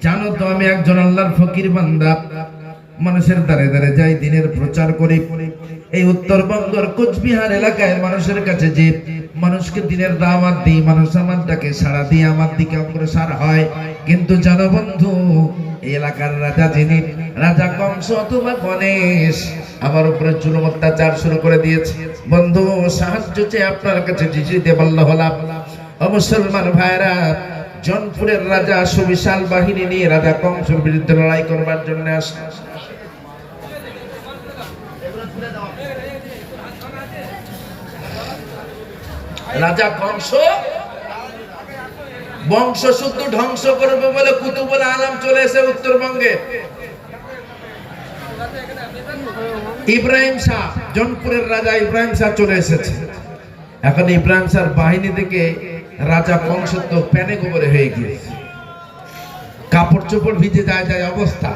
জানো তো আমি একজন আল্লাহর ফকির বান্দা, মানুষের দ্বারে দ্বারে যাই, দিনের প্রচার করি। এই উত্তরবঙ্গের কোচবিহার এলাকায় মানুষের কাছে যে মানুষকে দিনের দাওয়াত দিই, মানুষ আমার ডাকে সাড়া দিয়ে আমার দিকে অগ্রসর হয়। কিন্তু জানো বন্ধু, এই এলাকার রাজা যিনি, রাজা কংস অথবা গণেশ, আমার উপরে জুলুম অত্যাচার শুরু করে দিয়েছে। বন্ধু, সাহায্য চেয়ে আপনার কাছে চিঠিতে বলল হলাম। ও মুসলমান ভাইরা, জনপুরের রাজা সুবিশাল বাহিনী নিয়ে রাজা কংসের বিরুদ্ধে লড়াই করবার জন্য আসে। রাজা কংস বংশ শুদ্ধ ধ্বংস করবে বলে কুতুবুল আলম চলে এসে উত্তরবঙ্গে। ইব্রাহিম শাহ, জনপুরের রাজা ইব্রাহিম শাহ চলে এসেছে। এখন ইব্রাহিম শাহর বাহিনী থেকে রাজা কংস তো প্যানে গোবরে হয়ে গিয়েছে, কাপড় চোপড় ভিজে যায় অবস্থা।